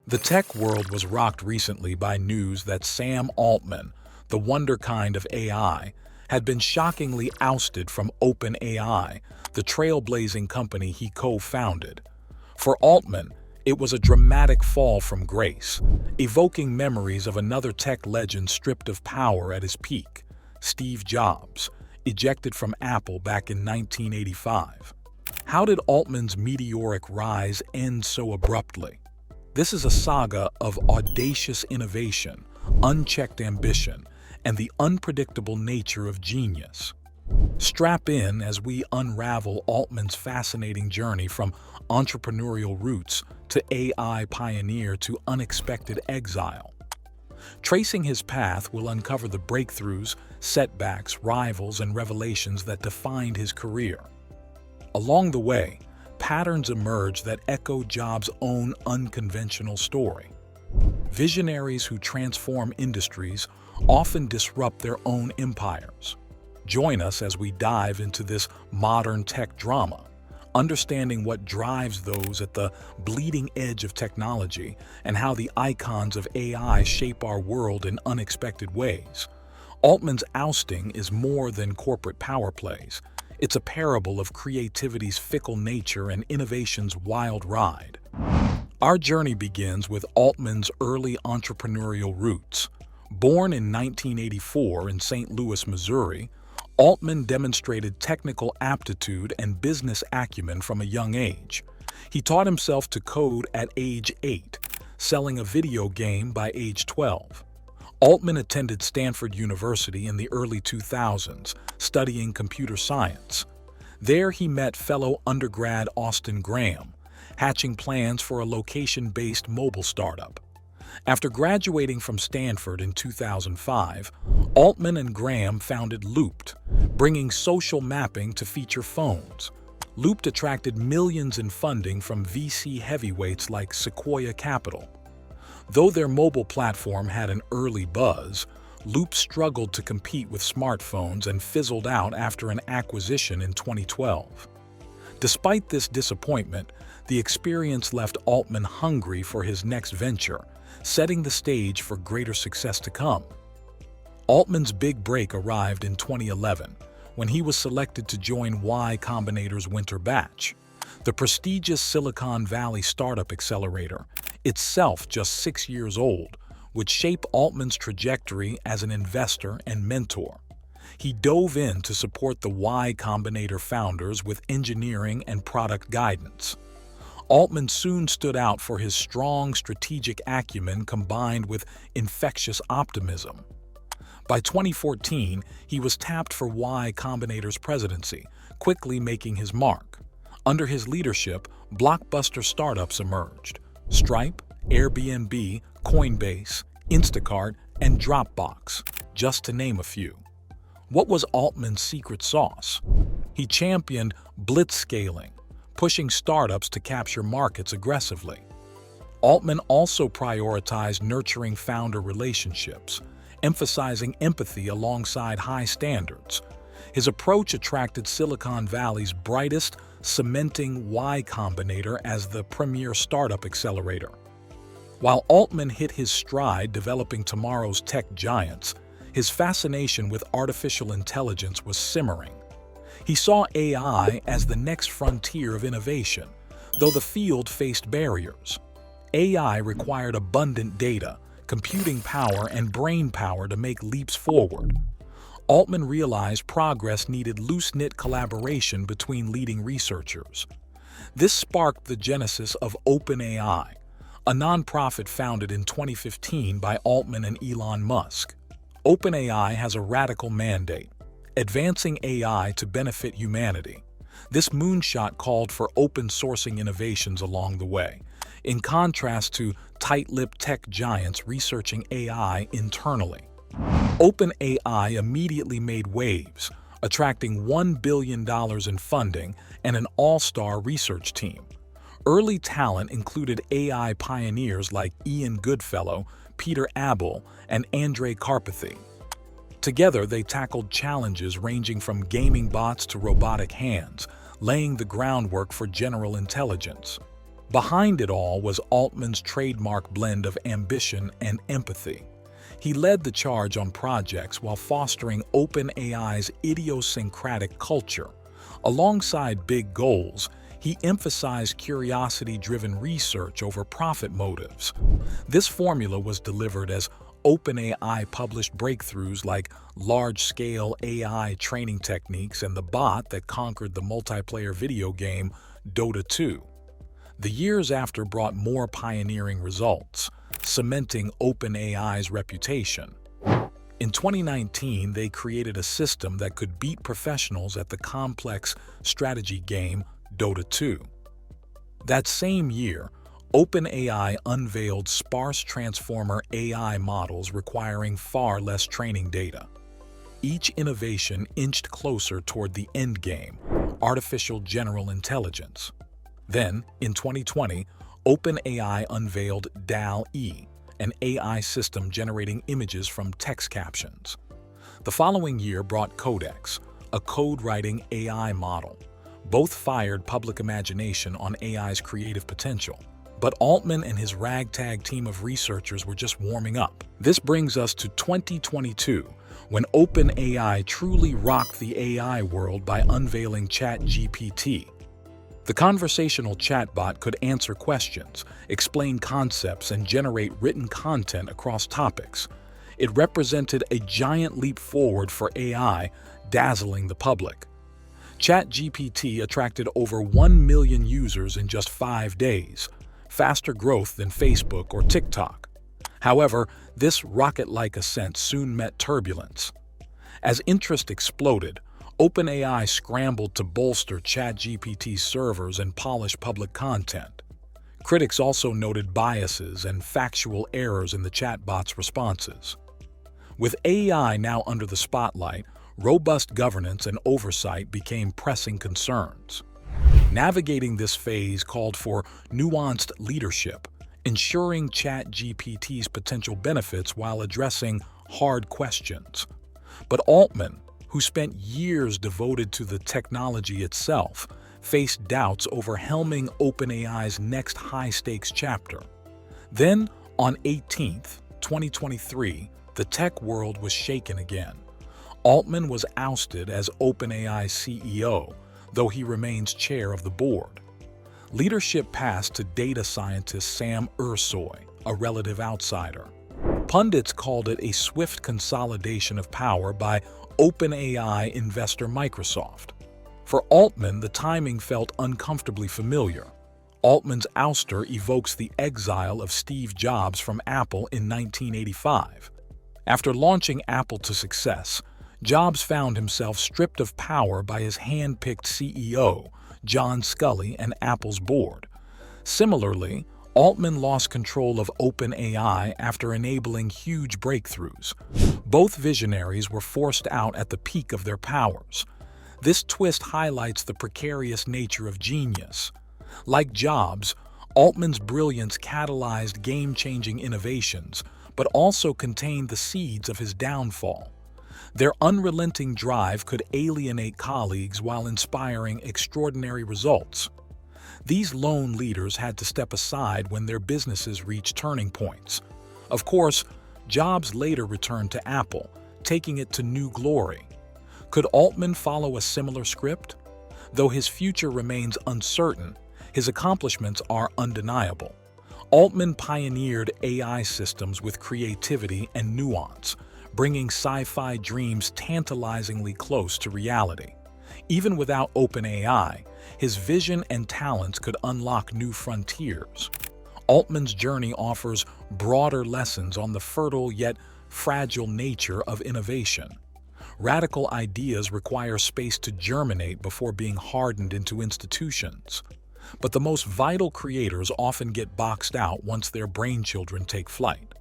The tech world was rocked recently by news that Sam Altman, the wonderkind of AI, had been shockingly ousted from OpenAI, the trailblazing company he co-founded. For Altman, it was a dramatic fall from grace, evoking memories of another tech legend stripped of power at his peak, Steve Jobs, ejected from Apple back in 1985. How did Altman's meteoric rise end so abruptly? This is a saga of audacious innovation, unchecked ambition, and the unpredictable nature of genius. Strap in as we unravel Altman's fascinating journey from entrepreneurial roots to AI pioneer to unexpected exile. Tracing his path will uncover the breakthroughs, setbacks, rivals, and revelations that defined his career. Along the way, patterns emerge that echo Jobs' own unconventional story. Visionaries who transform industries often disrupt their own empires. Join us as we dive into this modern tech drama, understanding what drives those at the bleeding edge of technology and how the icons of AI shape our world in unexpected ways. Altman's ousting is more than corporate power plays. It's a parable of creativity's fickle nature and innovation's wild ride. Our journey begins with Altman's early entrepreneurial roots. Born in 1984 in St. Louis, Missouri, Altman demonstrated technical aptitude and business acumen from a young age. He taught himself to code at age 8, selling a video game by age 12. Altman attended Stanford University in the early 2000s, studying computer science. There he met fellow undergrad Austin Graham, hatching plans for a location-based mobile startup. After graduating from Stanford in 2005, Altman and Graham founded Looped, bringing social mapping to feature phones. Looped attracted millions in funding from VC heavyweights like Sequoia Capital. Though their mobile platform had an early buzz, Loop struggled to compete with smartphones and fizzled out after an acquisition in 2012. Despite this disappointment, the experience left Altman hungry for his next venture, setting the stage for greater success to come. Altman's big break arrived in 2011, when he was selected to join Y Combinator's winter batch. The prestigious Silicon Valley startup accelerator, itself just 6 years old, would shape Altman's trajectory as an investor and mentor. He dove in to support the Y Combinator founders with engineering and product guidance. Altman soon stood out for his strong strategic acumen combined with infectious optimism. By 2014, he was tapped for Y Combinator's presidency, quickly making his mark. Under his leadership, blockbuster startups emerged: Stripe, Airbnb, Coinbase, Instacart, and Dropbox, just to name a few. What was Altman's secret sauce? He championed blitzscaling, pushing startups to capture markets aggressively. Altman also prioritized nurturing founder relationships, emphasizing empathy alongside high standards. His approach attracted Silicon Valley's brightest, cementing Y Combinator as the premier startup accelerator. While Altman hit his stride developing tomorrow's tech giants, his fascination with artificial intelligence was simmering. He saw AI as the next frontier of innovation, though the field faced barriers. AI required abundant data, computing power, and brain power to make leaps forward. Altman realized progress needed loose-knit collaboration between leading researchers. This sparked the genesis of OpenAI, a nonprofit founded in 2015 by Altman and Elon Musk. OpenAI has a radical mandate: advancing AI to benefit humanity. This moonshot called for open-sourcing innovations along the way, in contrast to tight-lipped tech giants researching AI internally. OpenAI immediately made waves, attracting $1 billion in funding and an all-star research team. Early talent included AI pioneers like Ian Goodfellow, Peter Abel, and Andrej Karpathy. Together, they tackled challenges ranging from gaming bots to robotic hands, laying the groundwork for general intelligence. Behind it all was Altman's trademark blend of ambition and empathy. He led the charge on projects while fostering OpenAI's idiosyncratic culture. Alongside big goals, he emphasized curiosity-driven research over profit motives. This formula was delivered as OpenAI published breakthroughs like large-scale AI training techniques and the bot that conquered the multiplayer video game Dota 2. The years after brought more pioneering results, cementing OpenAI's reputation. In 2019, they created a system that could beat professionals at the complex strategy game Dota 2. That same year, OpenAI unveiled sparse transformer AI models requiring far less training data. Each innovation inched closer toward the endgame, artificial general intelligence. Then, in 2020, OpenAI unveiled DALL-E, an AI system generating images from text captions. The following year brought Codex, a code-writing AI model. Both fired public imagination on AI's creative potential. But Altman and his ragtag team of researchers were just warming up. This brings us to 2022, when OpenAI truly rocked the AI world by unveiling ChatGPT. The conversational chatbot could answer questions, explain concepts, and generate written content across topics. It represented a giant leap forward for AI, dazzling the public. ChatGPT attracted over 1 million users in just 5 days, faster growth than Facebook or TikTok. However, this rocket-like ascent soon met turbulence. As interest exploded, OpenAI scrambled to bolster ChatGPT's servers and polish public content. Critics also noted biases and factual errors in the chatbot's responses. With AI now under the spotlight, robust governance and oversight became pressing concerns. Navigating this phase called for nuanced leadership, ensuring ChatGPT's potential benefits while addressing hard questions. But Altman, who spent years devoted to the technology itself, faced doubts over helming OpenAI's next high-stakes chapter. Then, on 18th, 2023, the tech world was shaken again. Altman was ousted as OpenAI's CEO, though he remains chair of the board. Leadership passed to data scientist Sam Altman, a relative outsider. Pundits called it a swift consolidation of power by OpenAI investor Microsoft. For Altman, the timing felt uncomfortably familiar. Altman's ouster evokes the exile of Steve Jobs from Apple in 1985. After launching Apple to success, Jobs found himself stripped of power by his hand-picked CEO, John Sculley, and Apple's board. Similarly, Altman lost control of OpenAI after enabling huge breakthroughs. Both visionaries were forced out at the peak of their powers. This twist highlights the precarious nature of genius. Like Jobs, Altman's brilliance catalyzed game-changing innovations, but also contained the seeds of his downfall. Their unrelenting drive could alienate colleagues while inspiring extraordinary results. These lone leaders had to step aside when their businesses reached turning points. Of course, Jobs later returned to Apple, taking it to new glory. Could Altman follow a similar script? Though his future remains uncertain, his accomplishments are undeniable. Altman pioneered AI systems with creativity and nuance, bringing sci-fi dreams tantalizingly close to reality. Even without OpenAI, his vision and talents could unlock new frontiers. Altman's journey offers broader lessons on the fertile yet fragile nature of innovation. Radical ideas require space to germinate before being hardened into institutions. But the most vital creators often get boxed out once their brainchildren take flight.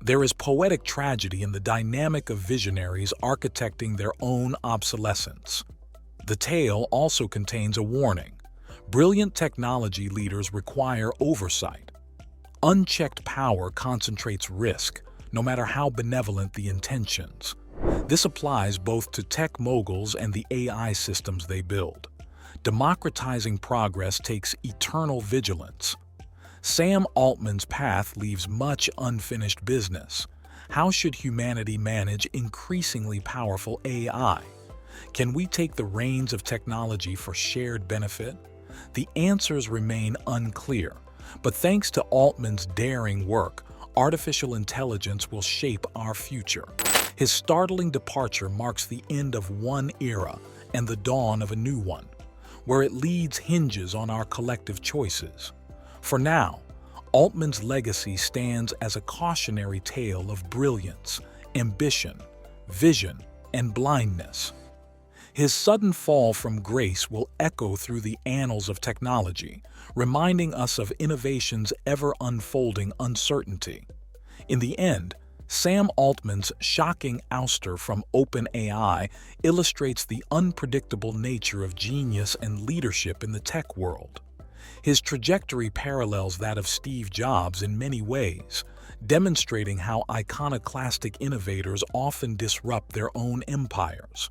There is poetic tragedy in the dynamic of visionaries architecting their own obsolescence. The tale also contains a warning. Brilliant technology leaders require oversight. Unchecked power concentrates risk, no matter how benevolent the intentions. This applies both to tech moguls and the AI systems they build. Democratizing progress takes eternal vigilance. Sam Altman's path leaves much unfinished business. How should humanity manage increasingly powerful AI? Can we take the reins of technology for shared benefit? The answers remain unclear, but thanks to Altman's daring work, artificial intelligence will shape our future. His startling departure marks the end of one era and the dawn of a new one. Where it leads hinges on our collective choices. For now, Altman's legacy stands as a cautionary tale of brilliance, ambition, vision, and blindness. His sudden fall from grace will echo through the annals of technology, reminding us of innovation's ever-unfolding uncertainty. In the end, Sam Altman's shocking ouster from OpenAI illustrates the unpredictable nature of genius and leadership in the tech world. His trajectory parallels that of Steve Jobs in many ways, demonstrating how iconoclastic innovators often disrupt their own empires.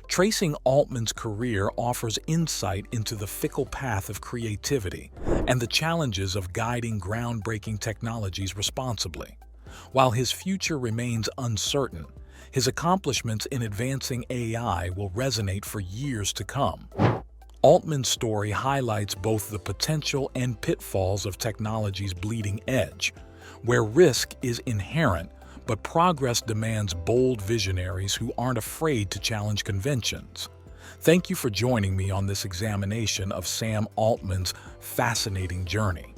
Tracing Altman's career offers insight into the fickle path of creativity and the challenges of guiding groundbreaking technologies responsibly. While his future remains uncertain, his accomplishments in advancing AI will resonate for years to come. Altman's story highlights both the potential and pitfalls of technology's bleeding edge, where risk is inherent, but progress demands bold visionaries who aren't afraid to challenge conventions. Thank you for joining me on this examination of Sam Altman's fascinating journey.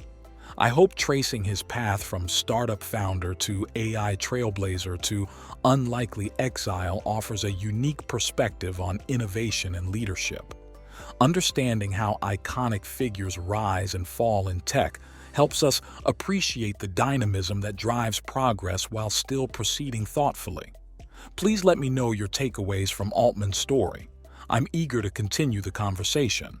I hope tracing his path from startup founder to AI trailblazer to unlikely exile offers a unique perspective on innovation and leadership. Understanding how iconic figures rise and fall in tech helps us appreciate the dynamism that drives progress while still proceeding thoughtfully. Please let me know your takeaways from Altman's story. I'm eager to continue the conversation.